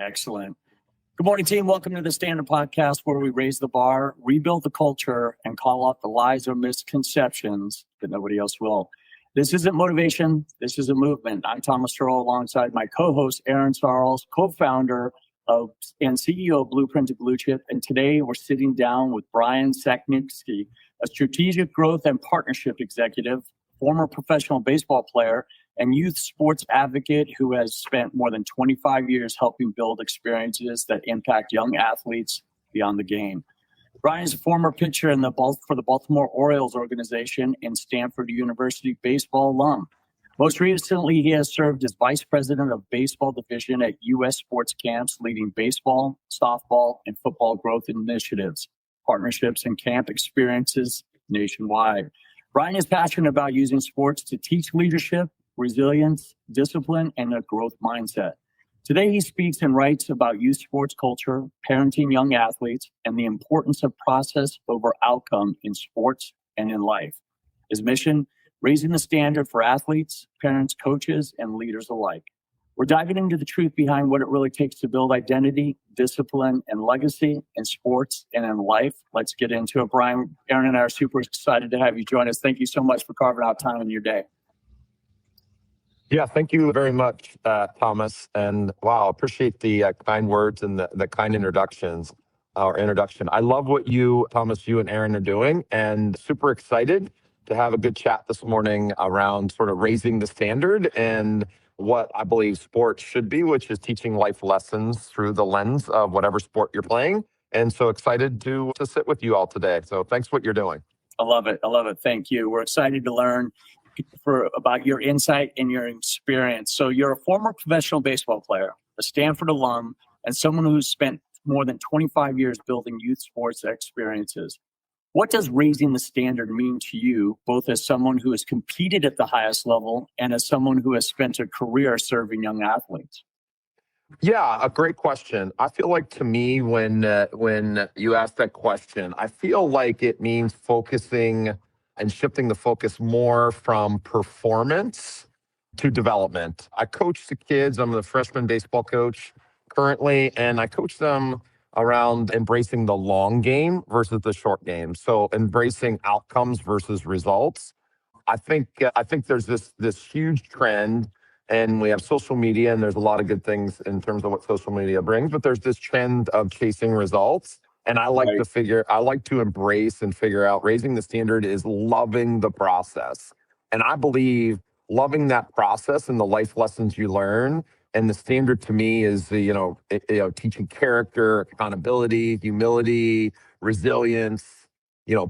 Excellent. Good morning, team. Welcome to the Standard Podcast, where we raise the bar, rebuild the culture, and call out the lies or misconceptions that nobody else will. This isn't motivation. This is a movement. I'm Thomas Sarles, alongside my co-host, Erin Sarles, co-founder and CEO of Blueprint to Blue Chip. And today we're sitting down with Brian Sackinsky, a strategic growth and partnership executive, former professional baseball player, and youth sports advocate who has spent more than 25 years helping build experiences that impact young athletes beyond the game. Brian is a former pitcher for the Baltimore Orioles organization and Stanford University baseball alum. Most recently, he has served as vice president of baseball division at U.S. sports camps, leading baseball, softball, and football growth initiatives, partnerships, and camp experiences nationwide. Brian is passionate about using sports to teach leadership, resilience, discipline, and a growth mindset. Today, he speaks and writes about youth sports culture, parenting young athletes, and the importance of process over outcome in sports and in life. His mission, raising the standard for athletes, parents, coaches, and leaders alike. We're diving into the truth behind what it really takes to build identity, discipline, and legacy in sports and in life. Let's get into it. Brian, Erin, and I are super excited to have you join us. Thank you so much for carving out time in your day. Yeah, thank you very much, Thomas. And wow, appreciate the kind words and the kind introduction. I love what you, Thomas, you and Erin are doing, and super excited to have a good chat this morning around sort of raising the standard and what I believe sports should be, which is teaching life lessons through the lens of whatever sport you're playing. And so excited to sit with you all today. So thanks for what you're doing. I love it. Thank you. We're excited to learn about your insight and your experience. So you're a former professional baseball player, a Stanford alum, and someone who's spent more than 25 years building youth sports experiences. What does raising the standard mean to you, both as someone who has competed at the highest level and as someone who has spent a career serving young athletes? Yeah, a great question. I feel like to me, when you ask that question, I feel like it means focusing and shifting the focus more from performance to development. I coach the kids. I'm the freshman baseball coach currently, and I coach them around embracing the long game versus the short game. So embracing outcomes versus results. I think there's this huge trend, and we have social media, and there's a lot of good things in terms of what social media brings, but there's this trend of chasing results. And I like to embrace and figure out raising the standard is loving the process. And I believe loving that process and the life lessons you learn. And the standard to me is, teaching character, accountability, humility, resilience,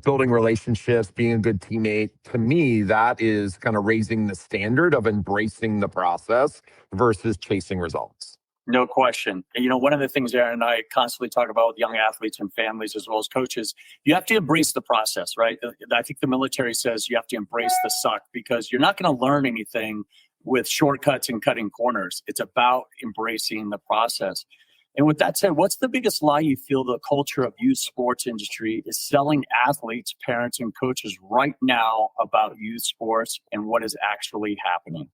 building relationships, being a good teammate. To me, that is kind of raising the standard of embracing the process versus chasing results. No question. One of the things Erin and I constantly talk about with young athletes and families as well as coaches, you have to embrace the process, right? I think the military says you have to embrace the suck, because you're not going to learn anything with shortcuts and cutting corners. It's about embracing the process. And with that said, what's the biggest lie you feel the culture of youth sports industry is selling athletes, parents, and coaches right now about youth sports and what is actually happening?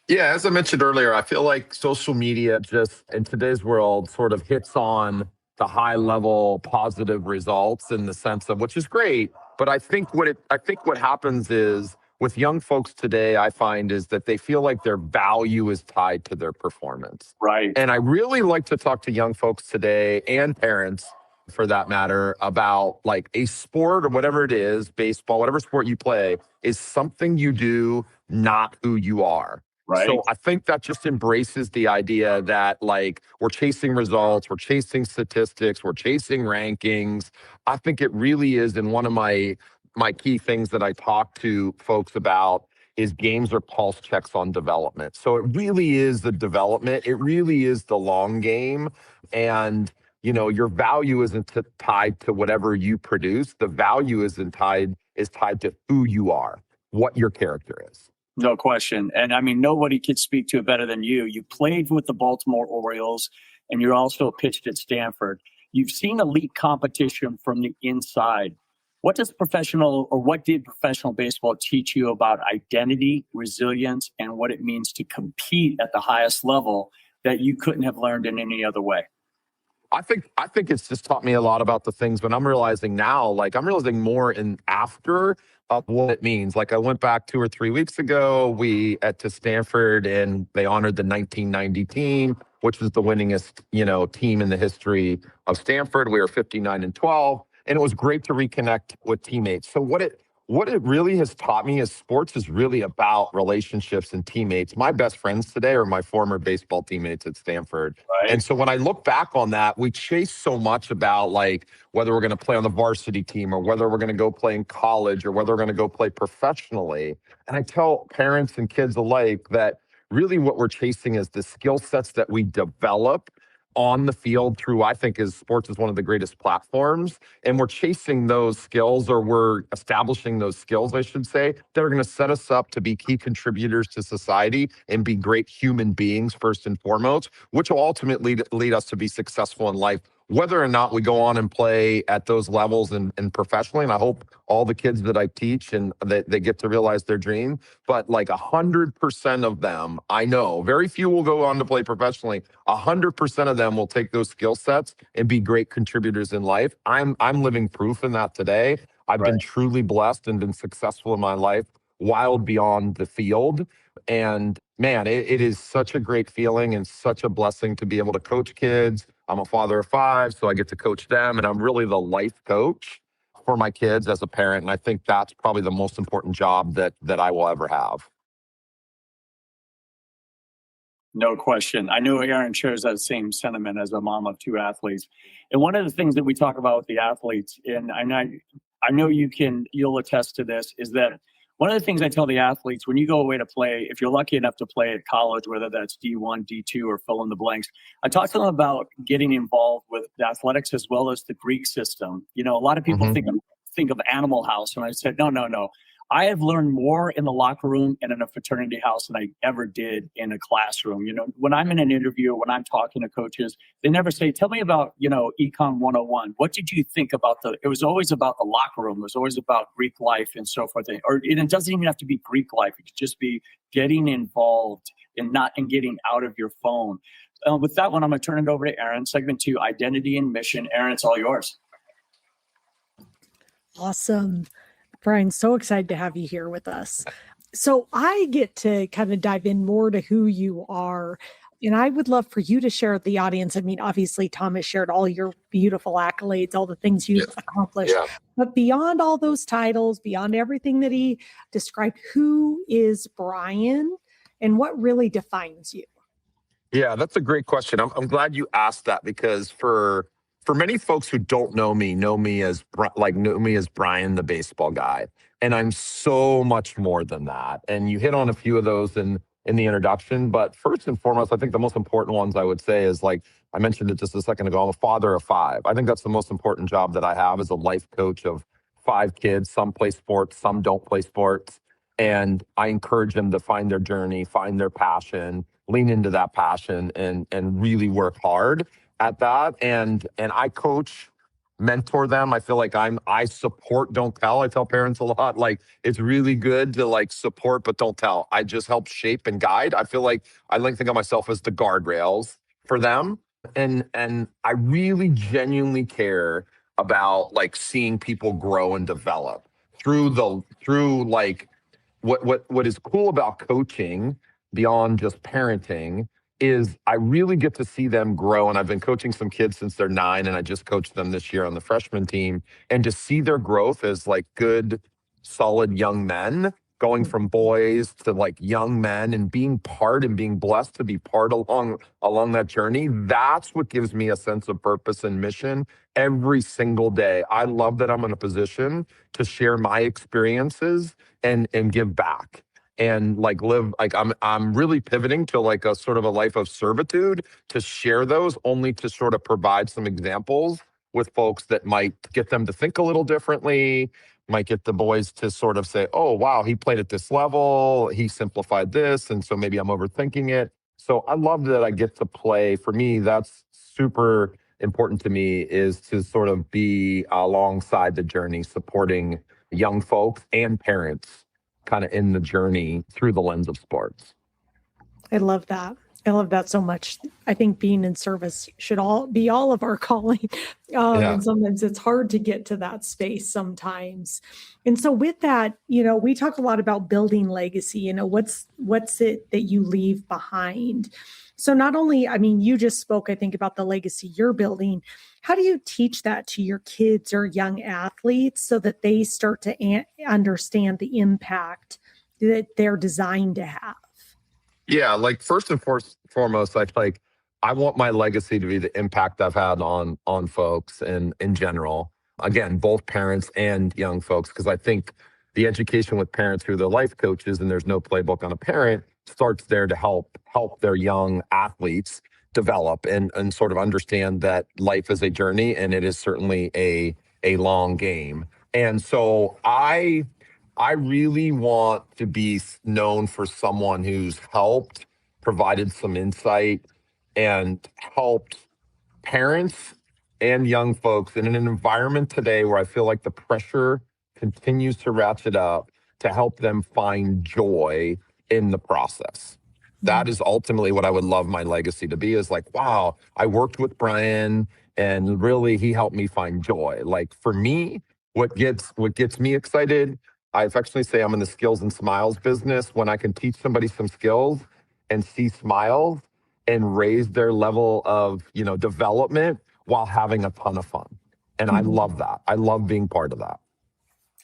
Yeah, as I mentioned earlier, I feel like social media just in today's world sort of hits on the high level positive results in the sense of, which is great. But I think what happens is with young folks today, I find is that they feel like their value is tied to their performance. Right. And I really like to talk to young folks today, and parents for that matter, about like a sport or whatever it is, baseball, whatever sport you play, is something you do, not who you are. Right. So I think that just embraces the idea that like we're chasing results, we're chasing statistics, we're chasing rankings. I think it really is, in one of my key things that I talk to folks about is games or pulse checks on development. So it really is the development. It really is the long game. And, your value isn't tied to whatever you produce. The value is tied to who you are, what your character is. No question. And I mean, nobody could speak to it better than you. You played with the Baltimore Orioles, and you're also pitched at Stanford. You've seen elite competition from the inside. What did professional baseball teach you about identity, resilience, and what it means to compete at the highest level that you couldn't have learned in any other way? I think it's just taught me a lot about the things, but I'm realizing now, like I'm realizing more in after of what it means. Like I went back 2 or 3 weeks ago, we at to Stanford and they honored the 1990 team, which was the winningest, team in the history of Stanford. We were 59-12, and it was great to reconnect with teammates. So what it really has taught me is sports is really about relationships and teammates. My best friends today are my former baseball teammates at Stanford. Right. And so when I look back on that, we chase so much about like whether we're going to play on the varsity team or whether we're going to go play in college or whether we're going to go play professionally. And I tell parents and kids alike that really what we're chasing is the skill sets that we develop on the field through, I think, is sports is one of the greatest platforms. And we're chasing those skills, or we're establishing those skills, I should say, that are going to set us up to be key contributors to society and be great human beings first and foremost, which will ultimately lead us to be successful in life, whether or not we go on and play at those levels and professionally. And I hope all the kids that I teach and that they get to realize their dream. But like 100% of them, I know, very few will go on to play professionally. 100% of them will take those skill sets and be great contributors in life. I'm living proof in that today. I've been truly blessed and been successful in my life while beyond the field. And man, it is such a great feeling and such a blessing to be able to coach kids. I'm a father of 5, so I get to coach them, and I'm really the life coach for my kids as a parent. And I think that's probably the most important job that I will ever have. No question. I know Erin shares that same sentiment as a mom of 2 athletes. And one of the things that we talk about with the athletes, and I know you'll attest to this, is that one of the things I tell the athletes, when you go away to play, if you're lucky enough to play at college, whether that's D1, D2, or fill in the blanks, I talk to them about getting involved with the athletics as well as the Greek system. A lot of people think of Animal House, and I said, no. I have learned more in the locker room and in a fraternity house than I ever did in a classroom. When I'm in an interview, when I'm talking to coaches, they never say, tell me about, Econ 101. What did you think about it was always about the locker room. It was always about Greek life and so forth. And it doesn't even have to be Greek life. It could just be getting involved and getting out of your phone. With that one, I'm going to turn it over to Erin. Segment 2, identity and mission. Erin, it's all yours. Awesome. Brian, so excited to have you here with us. So I get to kind of dive in more to who you are. And I would love for you to share with the audience. I mean, obviously, Thomas shared all your beautiful accolades, all the things you've accomplished. Yeah. But beyond all those titles, beyond everything that he described, who is Brian and what really defines you? Yeah, that's a great question. I'm glad you asked that, because for many folks who don't know me as Brian, the baseball guy. And I'm so much more than that. And you hit on a few of those in the introduction. But first and foremost, I think the most important ones I would say is, like I mentioned it just a second ago, I'm a father of 5. I think that's the most important job that I have, as a life coach of 5 kids. Some play sports, some don't play sports. And I encourage them to find their journey, find their passion, lean into that passion, and really work hard at that. And I coach, mentor them. I feel like I support, don't tell. I tell parents a lot, like, it's really good to like support, but don't tell. I just help shape and guide. I feel like I like to think of myself as the guardrails for them. And I really genuinely care about like seeing people grow and develop through like what is cool about coaching beyond just parenting is I really get to see them grow. And I've been coaching some kids since they're 9, and I just coached them this year on the freshman team. And to see their growth as like good, solid young men, going from boys to like young men, and being part and being blessed to be part along that journey, that's what gives me a sense of purpose and mission every single day. I love that I'm in a position to share my experiences and give back. And like live, like I'm really pivoting to like a sort of a life of servitude, to share those, only to sort of provide some examples with folks that might get them to think a little differently, might get the boys to sort of say, oh, wow, he played at this level, he simplified this, and so maybe I'm overthinking it. So I love that I get to play. For me, that's super important to me, is to sort of be alongside the journey, supporting young folks and parents kind of in the journey through the lens of sports. I love that. I love that so much. I think being in service should be all of our calling. Yeah. And sometimes it's hard to get to that space sometimes. And so with that, we talk a lot about building legacy, what's it that you leave behind? So not only, you just spoke, I think, about the legacy you're building. How do you teach that to your kids or young athletes so that they start to understand the impact that they're designed to have? Yeah, like first and foremost, I want my legacy to be the impact I've had on folks and in general. Again, both parents and young folks, because I think the education with parents who are the life coaches and there's no playbook on a parent starts there to help their young athletes develop and sort of understand that life is a journey and it is certainly a long game. And so I really want to be known for someone who's helped, provided some insight, and helped parents and young folks in an environment today where I feel like the pressure continues to ratchet up to help them find joy in the process. That is ultimately what I would love my legacy to be, is like, wow, I worked with Brian and really he helped me find joy. Like for me, what gets me excited, I affectionately say I'm in the skills and smiles business. When I can teach somebody some skills and see smiles and raise their level of, development while having a ton of fun. And I love that. I love being part of that.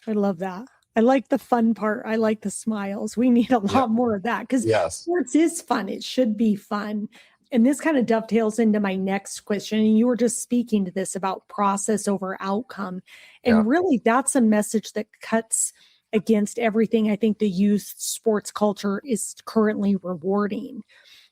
I love that. I like the fun part. I like the smiles. We need a lot more of that because sports is fun. It should be fun. And this kind of dovetails into my next question. And you were just speaking to this about process over outcome. And really, that's a message that cuts against everything I think the youth sports culture is currently rewarding.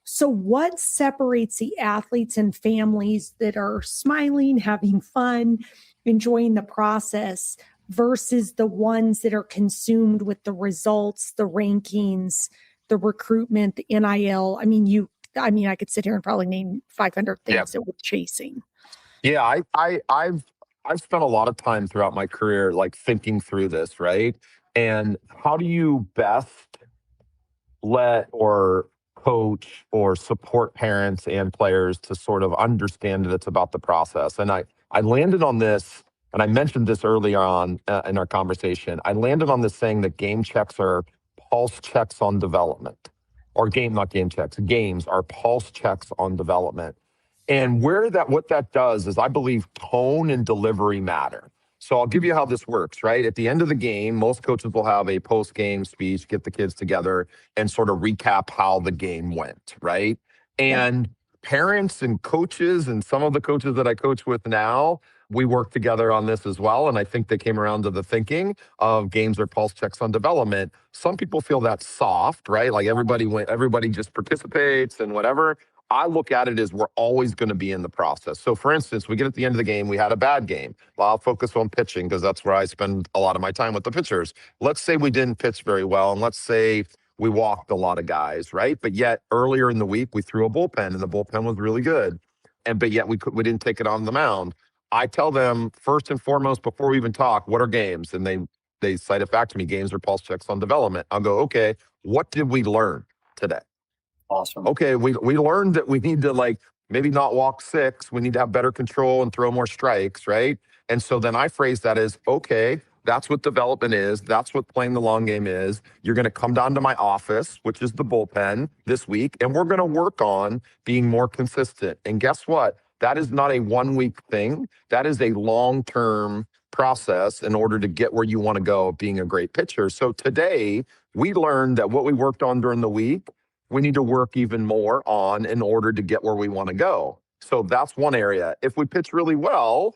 So what separates the athletes and families that are smiling, having fun, enjoying the process versus the ones that are consumed with the results, the rankings, the recruitment, the NIL? I could sit here and probably name 500 things that we're chasing. Yeah, I've spent a lot of time throughout my career thinking through this, right? And how do you best let or coach or support parents and players to sort of understand that it's about the process? And I landed on this, and I mentioned this earlier on in our conversation. I landed on this saying that game checks are pulse checks on development, or not game checks, games are pulse checks on development. And what that does is I believe tone and delivery matter. So I'll give you how this works, right? At the end of the game, most coaches will have a post-game speech, get the kids together and sort of recap how the game went, right? And parents and coaches and some of the coaches that I coach with now, we work together on this as well. And I think they came around to the thinking of games or pulse checks on development. Some people feel that's soft, right? Like everybody just participates and whatever. I look at it as we're always going to be in the process. So for instance, we get at the end of the game, we had a bad game. Well, I'll focus on pitching because that's where I spend a lot of my time with the pitchers. Let's say we didn't pitch very well, and let's say we walked a lot of guys, right? But yet earlier in the week, we threw a bullpen, and the bullpen was really good. But yet we didn't take it on the mound. I tell them first and foremost, before we even talk, what are games? And they cite it back to me, games are pulse checks on development. I'll go, okay, what did we learn today? Awesome. Okay, we learned that we need to maybe not walk 6. We need to have better control and throw more strikes, right? And so then I phrase that as, okay, that's what development is. That's what playing the long game is. You're going to come down to my office, which is the bullpen this week, and we're going to work on being more consistent. And guess what? That is not a 1-week thing. That is a long-term process in order to get where you want to go being a great pitcher. So today we learned that what we worked on during the week, we need to work even more on in order to get where we want to go. So that's one area. If we pitch really well,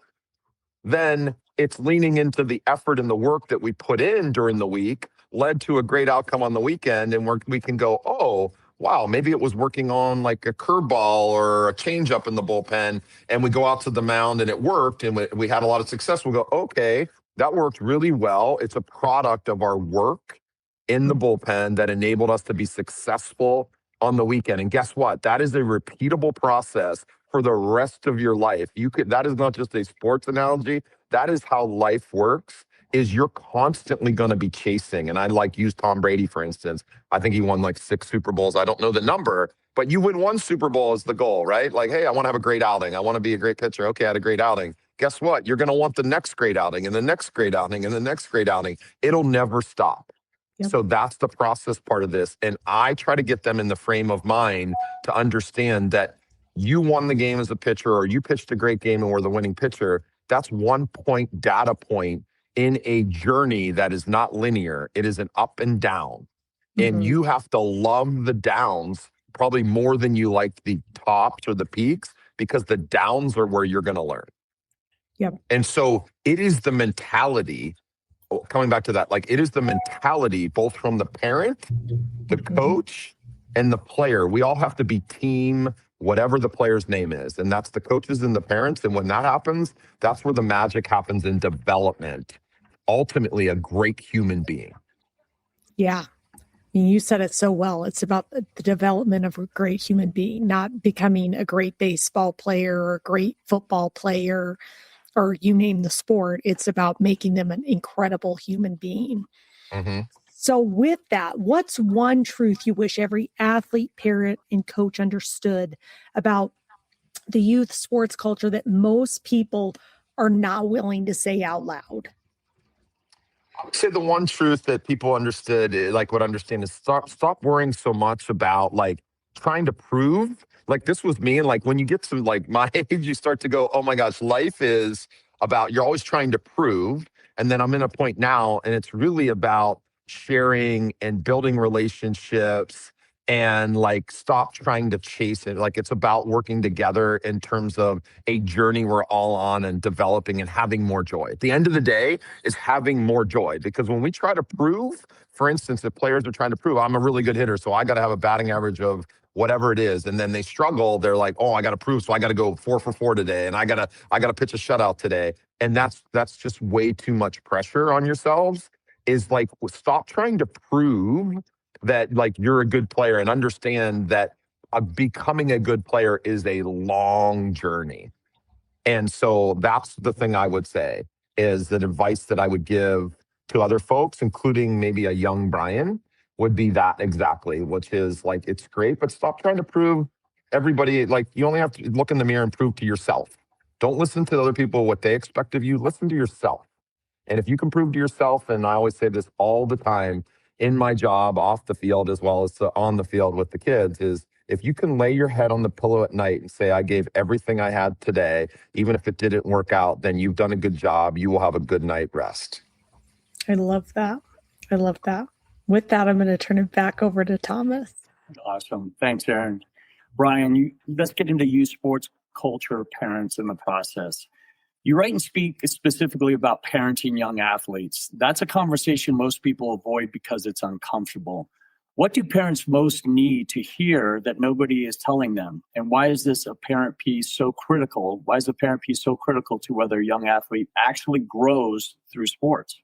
then it's leaning into the effort and the work that we put in during the week led to a great outcome on the weekend. And we can go, oh, wow, maybe it was working on like a curveball or a changeup in the bullpen. And we go out to the mound and it worked and we had a lot of success. We'll go, okay, that worked really well. It's a product of our work in the bullpen that enabled us to be successful on the weekend. And guess what? That is a repeatable process for the rest of your life. That is not just a sports analogy. That is how life works, is you're constantly going to be chasing. And I use Tom Brady, for instance. I think he won 6 Super Bowls. I don't know the number, But you win one Super Bowl is the goal, right? Like, hey, I want to have a great outing. I want to be a great pitcher. Okay, I had a great outing. Guess what? You're going to want the next great outing and the next great outing and the next great outing. It'll never stop. Yep. So that's the process part of this. And I try to get them in the frame of mind to understand that you won the game as a pitcher or you pitched a great game and were the winning pitcher. That's 1 point data point in a journey that is not linear. It is an up and down. And you have to love the downs probably more than you like the tops or the peaks, because the downs are where you're going to learn. Yep. And so it is the mentality, coming back to that, like it is the mentality both from the parent, the coach, and the player. We all have to be team, whatever the player's name is. And that's the coaches and the parents. And when that happens, that's where the magic happens in development. Ultimately, a great human being. Yeah. I mean, you said it so well. It's about the development of a great human being, not becoming a great baseball player or a great football player, or you name the sport. It's about making them an incredible human being. Mm-hmm. So with that, what's one truth you wish every athlete, parent, and coach understood about the youth sports culture that most people are not willing to say out loud? I would say the one truth that people would understand is stop worrying so much about like trying to prove. Like this was me, and like when you get to like my age, you start to go, oh my gosh, life is about, you're always trying to prove. And then I'm in a point now, and it's really about sharing and building relationships, and like stop trying to chase it. Like it's about working together in terms of a journey we're all on and developing and having more joy. At the end of the day is having more joy, because when we try to prove, for instance, if players are trying to prove I'm a really good hitter, so I got to have a batting average of whatever it is, and then they struggle, they're like, oh, I got to prove, so I got to go 4 for 4 today, and I got to pitch a shutout today. And that's just way too much pressure on yourselves. Is like, stop trying to prove that like you're a good player, and understand that becoming a good player is a long journey. And so that's the thing I would say is the advice that I would give to other folks, including maybe a young Brian, would be that exactly, which is like, it's great, but stop trying to prove everybody. Like you only have to look in the mirror and prove to yourself. Don't listen to other people, what they expect of you. Listen to yourself. And if you can prove to yourself, and I always say this all the time in my job, off the field, as well as on the field with the kids, is if you can lay your head on the pillow at night and say, I gave everything I had today, even if it didn't work out, then you've done a good job. You will have a good night rest. I love that. I love that. With that, I'm going to turn it back over to Thomas. Awesome. Thanks, Erin. Brian, let's get into youth sports culture, parents in the process. You write and speak specifically about parenting young athletes. That's a conversation most people avoid because it's uncomfortable. What do parents most need to hear that nobody is telling them? And why is this a parent piece so critical? Why is the parent piece so critical to whether a young athlete actually grows through sports?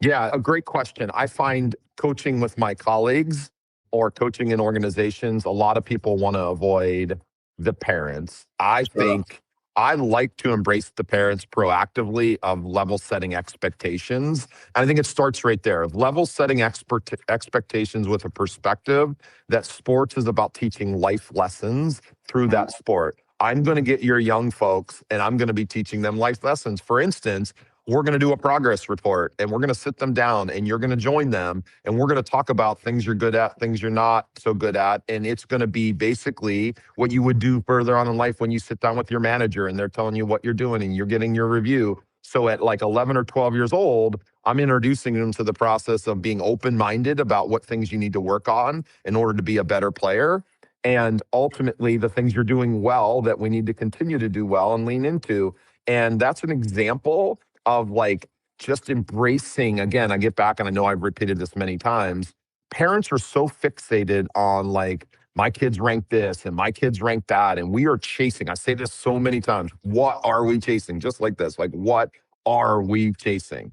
Yeah, a great question. I find coaching with my colleagues or coaching in organizations, a lot of people want to avoid the parents. I think I like to embrace the parents proactively of level setting expectations. And I think it starts right there of level setting expectations with a perspective that sports is about teaching life lessons through that sport. I'm going to get your young folks and I'm going to be teaching them life lessons. For instance, we're going to do a progress report and we're going to sit them down and you're going to join them and we're going to talk about things you're good at, things you're not so good at. And it's going to be basically what you would do further on in life when you sit down with your manager and they're telling you what you're doing and you're getting your review. So at like 11 or 12 years old, I'm introducing them to the process of being open-minded about what things you need to work on in order to be a better player. And ultimately the things you're doing well that we need to continue to do well and lean into. And that's an example of like just embracing, again, I get back and I know I've repeated this many times. Parents are so fixated on like, my kids rank this and my kids rank that. And we are chasing, I say this so many times, what are we chasing? Just like this, like, what are we chasing?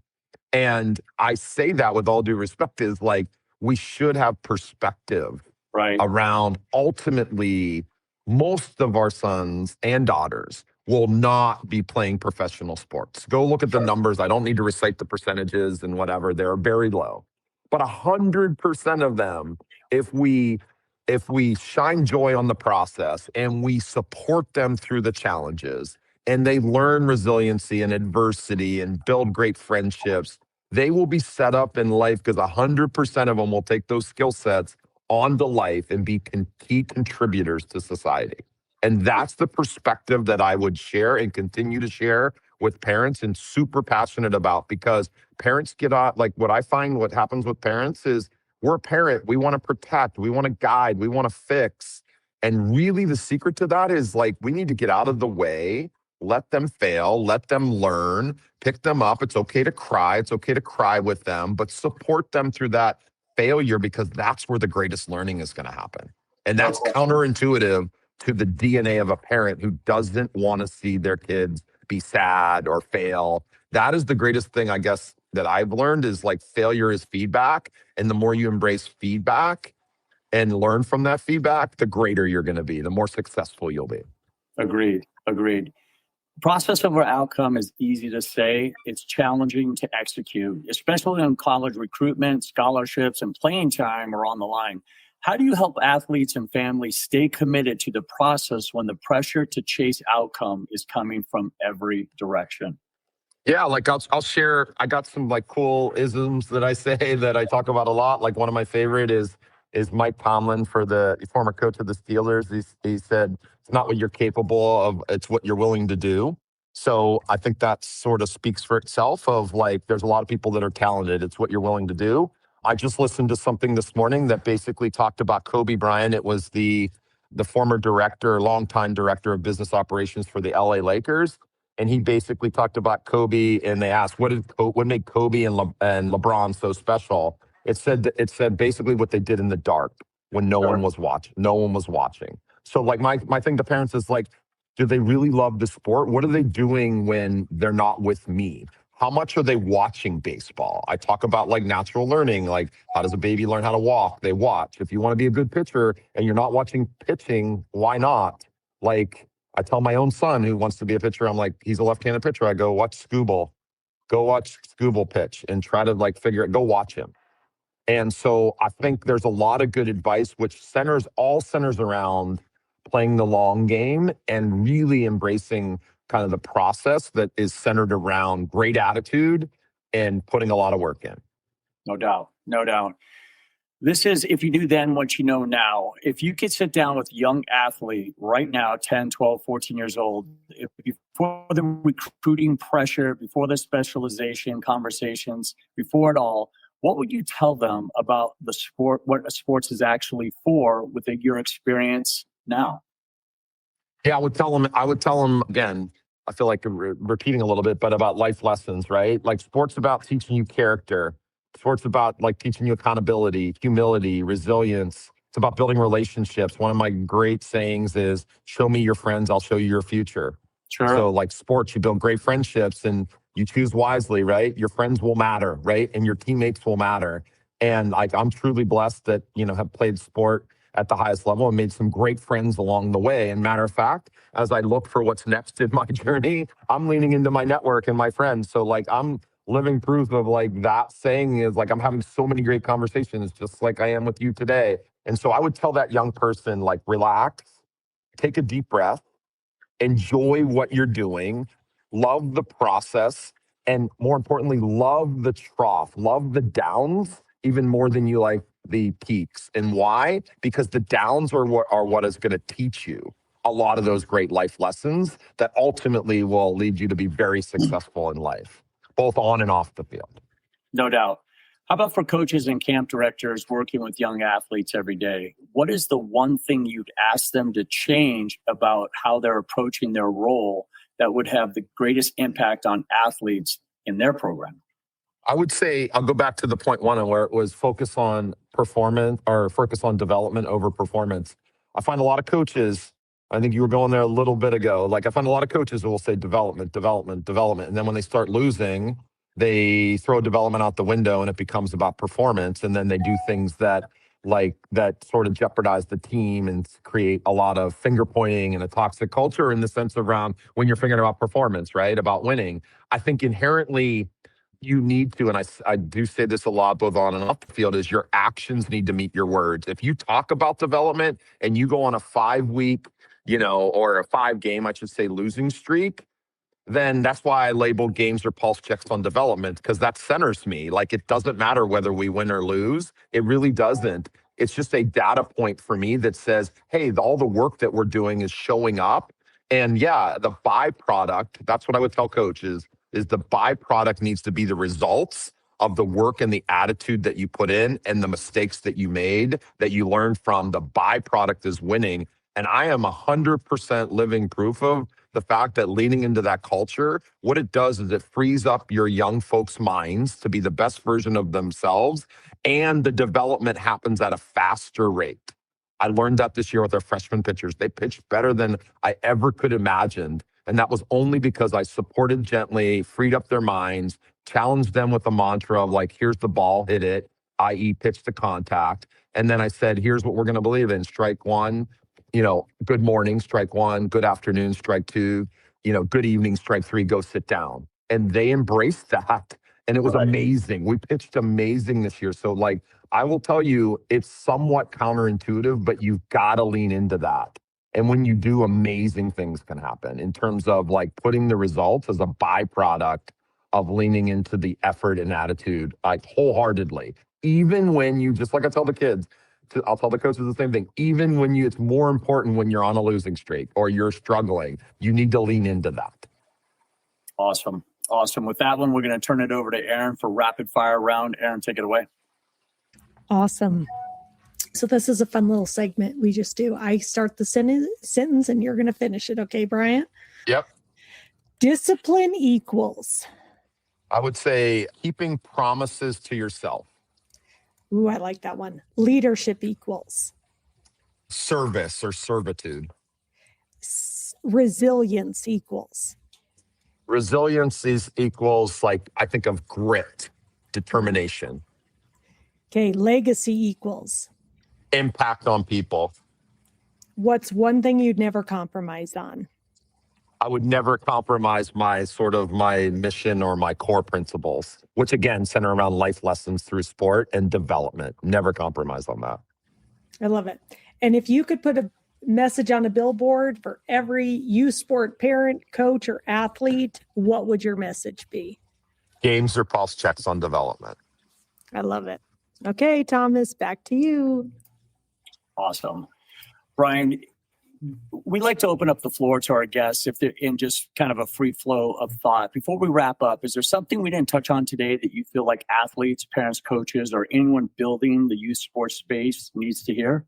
And I say that with all due respect is like, we should have perspective around ultimately most of our sons and daughters will not be playing professional sports. Go look at the numbers. I don't need to recite the percentages and whatever. They're very low. But 100% of them, if we if we shine joy on the process and we support them through the challenges and they learn resiliency and adversity and build great friendships, they will be set up in life because 100% of them will take those skill sets onto life and be key contributors to society. And that's the perspective that I would share and continue to share with parents and super passionate about, because parents get out, like what I find what happens with parents is we're a parent. We want to protect, we want to guide, we want to fix. And really the secret to that is like, we need to get out of the way, let them fail, let them learn, pick them up. It's okay to cry. It's okay to cry with them, but support them through that failure, because that's where the greatest learning is going to happen. And that's counterintuitive to the DNA of a parent who doesn't want to see their kids be sad or fail. That is the greatest thing, I guess, that I've learned is like failure is feedback. And the more you embrace feedback and learn from that feedback, the greater you're going to be, the more successful you'll be. Agreed. Process over outcome is easy to say. It's challenging to execute, especially in college recruitment, scholarships, and playing time are on the line. How do you help athletes and families stay committed to the process when the pressure to chase outcome is coming from every direction? Yeah, like I'll share. I got some like cool isms that I say that I talk about a lot. Like one of my favorite is Mike Tomlin, for the former coach of the Steelers. He said, it's not what you're capable of, it's what you're willing to do. So I think that sort of speaks for itself of like, there's a lot of people that are talented. It's what you're willing to do. I just listened to something this morning that basically talked about Kobe Bryant. It was the former longtime director of business operations for the LA Lakers. And he basically talked about Kobe, and they asked, what made Kobe and LeBron so special? It said basically what they did in the dark when no one was watching. No one was watching. So like my thing to parents is like, do they really love the sport? What are they doing when they're not with me? How much are they watching baseball? I talk about like natural learning, like how does a baby learn how to walk? They watch. If you want to be a good pitcher and you're not watching pitching, why not? Like I tell my own son who wants to be a pitcher, I'm like, he's a left-handed pitcher. I go, watch Scooble. Go watch Scooble pitch and try to like figure it, go watch him. And so I think there's a lot of good advice, which centers around playing the long game and really embracing kind of the process that is centered around great attitude and putting a lot of work in. No doubt. This is If You Knew Then What You Know Now. If you could sit down with a young athlete right now, 10, 12, 14 years old, before the recruiting pressure, before the specialization conversations, before it all, what would you tell them about the sport, what sports is actually for, with your experience now? Yeah, I would tell them again, I feel like repeating a little bit, but about life lessons, right? Like sports about teaching you character. Sports about like teaching you accountability, humility, resilience. It's about building relationships. One of my great sayings is, show me your friends, I'll show you your future. Sure. So like sports, you build great friendships and you choose wisely, right? Your friends will matter, right? And your teammates will matter. And like, I'm truly blessed that, have played sport at the highest level and made some great friends along the way. And matter of fact, as I look for what's next in my journey, I'm leaning into my network and my friends. So like, I'm living proof of like that saying is like, I'm having so many great conversations, just like I am with you today. And so I would tell that young person, like, relax, take a deep breath, enjoy what you're doing, love the process, and more importantly, love the trough, love the downs even more than you like the peaks. And why? Because the downs are what is going to teach you a lot of those great life lessons that ultimately will lead you to be very successful in life, both on and off the field. No doubt. How about for coaches and camp directors working with young athletes every day? What is the one thing you'd ask them to change about how they're approaching their role that would have the greatest impact on athletes in their program? I would say, I'll go back to the point one where it was focus on performance or focus on development over performance. I find a lot of coaches, I think you were going there a little bit ago, like I find a lot of coaches who will say development. And then when they start losing, they throw development out the window and it becomes about performance. And then they do things that sort of jeopardize the team and create a lot of finger pointing and a toxic culture in the sense around when you're figuring about performance, right? About winning. I think inherently you need to, and I do say this a lot, both on and off the field, is your actions need to meet your words. If you talk about development and you go on a 5-week, or a 5-game, I should say, losing streak, then that's why I label games or pulse checks on development, because that centers me. Like, it doesn't matter whether we win or lose. It really doesn't. It's just a data point for me that says, hey, all the work that we're doing is showing up. And yeah, the byproduct, that's what I would tell coaches, is the byproduct needs to be the results of the work and the attitude that you put in and the mistakes that you made, that you learned from. The byproduct is winning. And I am 100% living proof of the fact that leaning into that culture, what it does is it frees up your young folks' minds to be the best version of themselves, and the development happens at a faster rate. I learned that this year with our freshman pitchers. They pitched better than I ever could imagine. And that was only because I supported gently, freed up their minds, challenged them with a mantra of like, here's the ball, hit it, i.e. pitch to contact. And then I said, here's what we're going to believe in. Strike one, good morning, strike one, good afternoon, strike two, good evening, strike three, go sit down. And they embraced that. And it was amazing. We pitched amazing this year. So I will tell you, it's somewhat counterintuitive, but you've got to lean into that. And when you do, amazing things can happen in terms of putting the results as a byproduct of leaning into the effort and attitude, wholeheartedly. Even when you, just like I tell the kids, I'll tell the coaches the same thing. Even when it's more important when you're on a losing streak or you're struggling, you need to lean into that. Awesome. With that one, we're going to turn it over to Erin for rapid fire round. Erin, take it away. Awesome. So this is a fun little segment we just do. I start the sentence and you're going to finish it. Okay, Bryant? Yep. Discipline equals. I would say keeping promises to yourself. Ooh, I like that one. Leadership equals. Service or servitude. Resilience equals. Resilience equals I think of grit, determination. Okay, legacy equals. Impact on people. What's one thing you'd never compromise on? I would never compromise my mission or my core principles, which again center around life lessons through sport and development. Never compromise on that. I love it. And if you could put a message on a billboard for every youth sport parent, coach, or athlete, what would your message be? Games or pulse checks on development. I love it. Okay, Thomas, back to you. Awesome. Brian, we like to open up the floor to our guests if they're in just kind of a free flow of thought. Before we wrap up, is there something we didn't touch on today that you feel like athletes, parents, coaches, or anyone building the youth sports space needs to hear?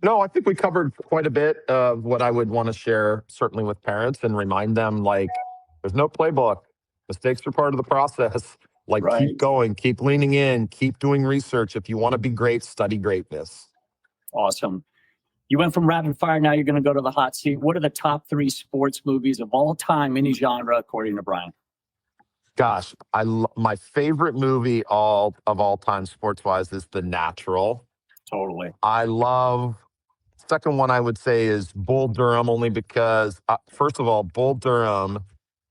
No, I think we covered quite a bit of what I would want to share, certainly with parents, and remind them there's no playbook. Mistakes are part of the process. Keep going, keep leaning in, keep doing research. If you want to be great, study greatness. Awesome. You went from rapid fire, now you're going to go to the hot seat. What are the top 3 sports movies of all time, any genre, according to Brian? Gosh, my favorite movie of all time sports-wise is The Natural. Totally. I love, second one I would say is Bull Durham, only because, first of all, Bull Durham,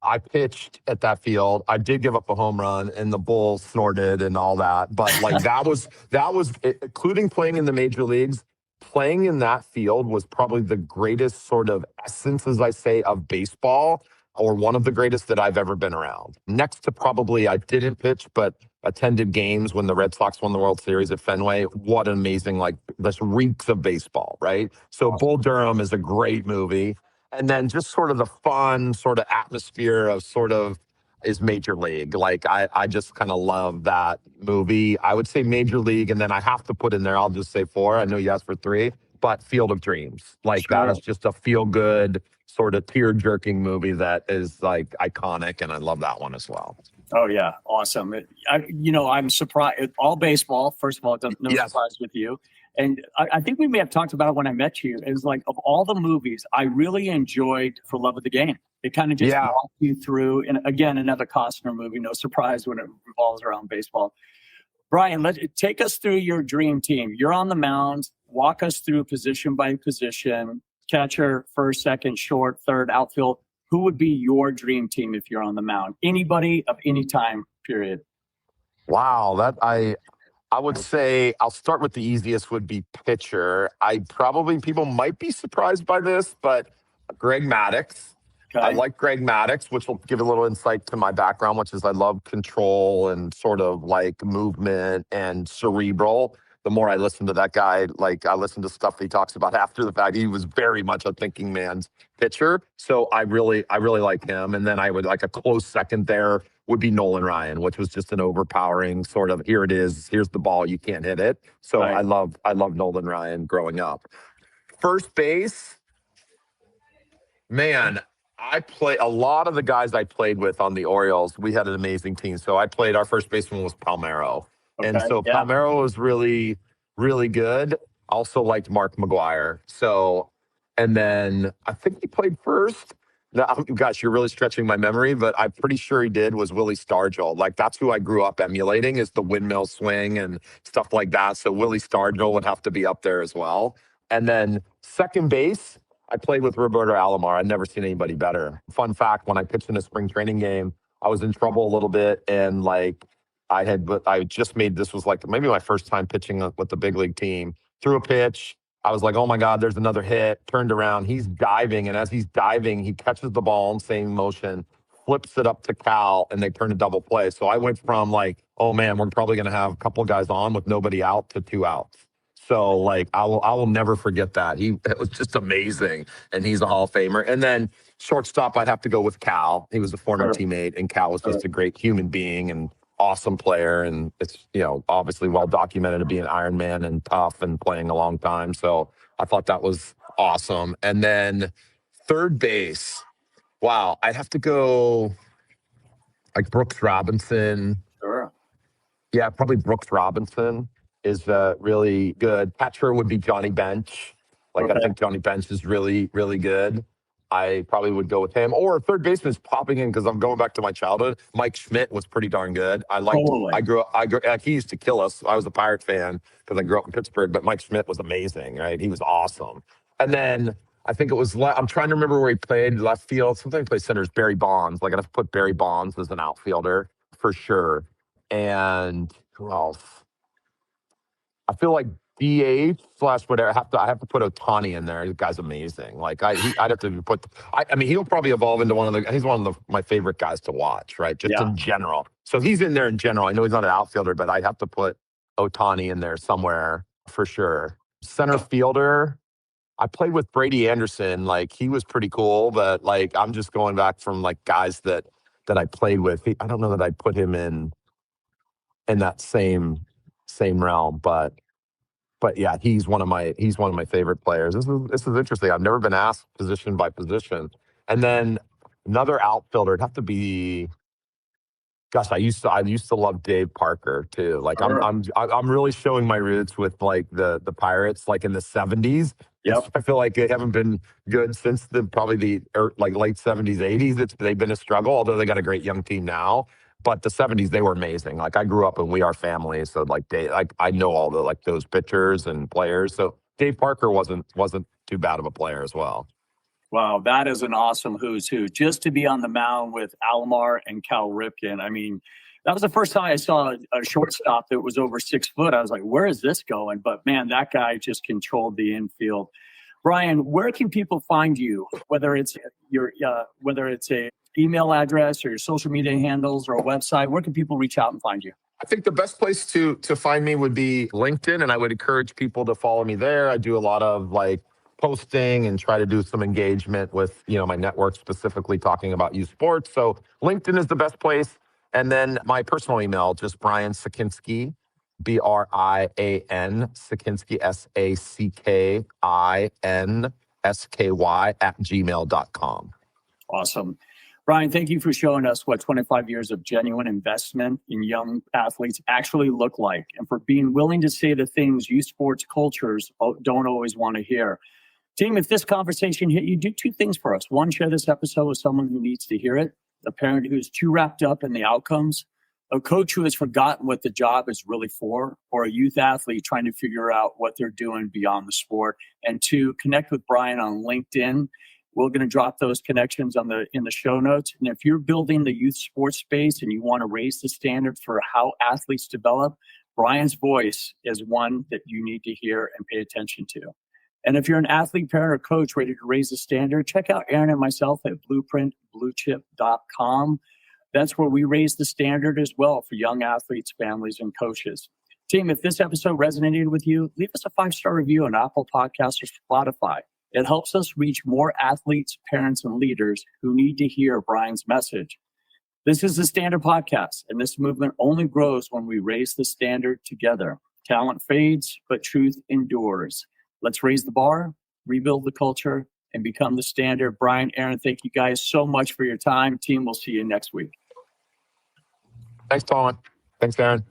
I pitched at that field. I did give up a home run and the Bulls snorted and all that. But that was, including playing in the major leagues, playing in that field was probably the greatest sort of essence, as I say, of baseball, or one of the greatest that I've ever been around. Next to probably, I didn't pitch, but attended games when the Red Sox won the World Series at Fenway. What an amazing, this reeks of baseball, right? So awesome. Bull Durham is a great movie. And then just sort of the fun sort of atmosphere of is Major League. I just kind of love that movie. I would say Major League, and then I have to put in there, I'll just say 4. I know you asked for 3, but Field of Dreams. Sure. That is just a feel-good, sort of tear-jerking movie that is iconic, and I love that one as well. Oh, yeah. Awesome. I'm surprised. All baseball, first of all, no surprise with you. And I think we may have talked about it when I met you. It was of all the movies, I really enjoyed For Love of the Game. It kind of just walked you through, and again, another Costner movie, no surprise when it revolves around baseball. Brian, take us through your dream team. You're on the mound. Walk us through position by position, catcher, first, second, short, third, outfield. Who would be your dream team if you're on the mound? Anybody of any time period? Wow, I would say I'll start with the easiest would be pitcher. People might be surprised by this, but Greg Maddux. I Okay. like Greg Maddux, which will give a little insight to my background, which is I love control and sort of like movement and cerebral. The more I listen to that guy, like I listen to stuff he talks about after the fact, he was very much a thinking man's pitcher. So I really like him. And then I would like a close second there would be Nolan Ryan, which was just an overpowering sort of here it is, here's the ball, you can't hit it. So Right. I love Nolan Ryan growing up. First base, man, I play a lot of the guys I played with on the Orioles. We had an amazing team. So our first baseman was Palmeiro. And Okay. so Yeah. Palmeiro was really, really good. Also liked Mark McGuire. So, and then I think he played first. Now, gosh, you're really stretching my memory, but I'm pretty sure he did was Willie Stargell. Like that's who I grew up emulating is the windmill swing and stuff like that. So Willie Stargell would have to be up there as well. And then second base, I played with Roberto Alomar. I'd never seen anybody better. Fun fact, when I pitched in a spring training game, I was in trouble a little bit. And like I just made, this was like maybe my first time pitching with the big league team. Threw a pitch. I was like, oh my God, there's another hit. Turned around. He's diving. And as he's diving, he catches the ball in same motion, flips it up to Cal, and they turn a double play. So I went from like, oh man, we're probably going to have a couple of guys on with nobody out to 2 outs. So like I will never forget that. It was just amazing. And he's a Hall of Famer. And then shortstop, I'd have to go with Cal. He was a former teammate, and Cal was just a great human being and awesome player. And it's, obviously well documented to be an Iron Man and tough and playing a long time. So I thought that was awesome. And then third base, wow, I'd have to go like Brooks Robinson. Sure. Yeah, probably Brooks Robinson is really good. Catcher would be Johnny Bench. Like I think Johnny Bench is really, really good. I probably would go with him. Or third baseman is popping in because I'm going back to my childhood. Mike Schmidt was pretty darn good. I grew up, he used to kill us. I was a Pirate fan because I grew up in Pittsburgh, but Mike Schmidt was amazing, right? He was awesome. And then I think it was, I'm trying to remember where he played left field. Sometimes he played centers, Barry Bonds. Like I'd have to put Barry Bonds as an outfielder for sure. And who else? I feel like DH / whatever. I have to put Ohtani in there. The guy's amazing. Like I'd have to put. I mean, he'll probably evolve into he's one of my favorite guys to watch, right? Just in general. So he's in there in general. I know he's not an outfielder, but I'd have to put Ohtani in there somewhere for sure. Center fielder. I played with Brady Anderson. Like he was pretty cool, but like I'm just going back from like guys that I played with. I don't know that I'd put him in that same realm, but yeah, he's one of my favorite players. This is interesting. I've never been asked position by position. And then another outfielder, it'd have to be, gosh, I used to love Dave Parker too. Like I'm really showing my roots with like the Pirates, like in the 70s. Yep. I feel like they haven't been good since probably the late 70s, 80s. They've been a struggle, although they got a great young team now. But the 70s, they were amazing. Like I grew up in We Are Family, so I know all the like those pitchers and players. So Dave Parker wasn't too bad of a player as well. Wow, that is an awesome who's who. Just to be on the mound with Alomar and Cal Ripken. I mean, that was the first time I saw a shortstop that was over 6 foot. I was like, where is this going? But man, that guy just controlled the infield. Brian, where can people find you? Whether it's a email address or your social media handles or a website, where can people reach out and find you? I think the best place to find me would be LinkedIn, and I would encourage people to follow me there. I do a lot of like posting and try to do some engagement with my network, specifically talking about youth sports. So LinkedIn is the best place. And then my personal email, just Brian Sackinsky, Brian Sackinsky, SACKINSKY @gmail.com. Awesome. Brian, thank you for showing us what 25 years of genuine investment in young athletes actually look like, and for being willing to say the things youth sports cultures don't always want to hear. Team, if this conversation hit you, do 2 things for us. 1, share this episode with someone who needs to hear it, a parent who's too wrapped up in the outcomes, a coach who has forgotten what the job is really for, or a youth athlete trying to figure out what they're doing beyond the sport. And 2, connect with Brian on LinkedIn. We're going to drop those connections in the show notes. And if you're building the youth sports space and you want to raise the standard for how athletes develop, Brian's voice is one that you need to hear and pay attention to. And if you're an athlete, parent, or coach ready to raise the standard, check out Erin and myself at blueprintbluechip.com. That's where we raise the standard as well for young athletes, families, and coaches. Team, if this episode resonated with you, leave us a 5-star review on Apple Podcasts or Spotify. It helps us reach more athletes, parents, and leaders who need to hear Brian's message. This is the Standard Podcast, and this movement only grows when we raise the standard together. Talent fades, but truth endures. Let's raise the bar, rebuild the culture, and become the standard. Brian, Erin, thank you guys so much for your time. Team, we'll see you next week. Thanks, Tom. Thanks, Erin.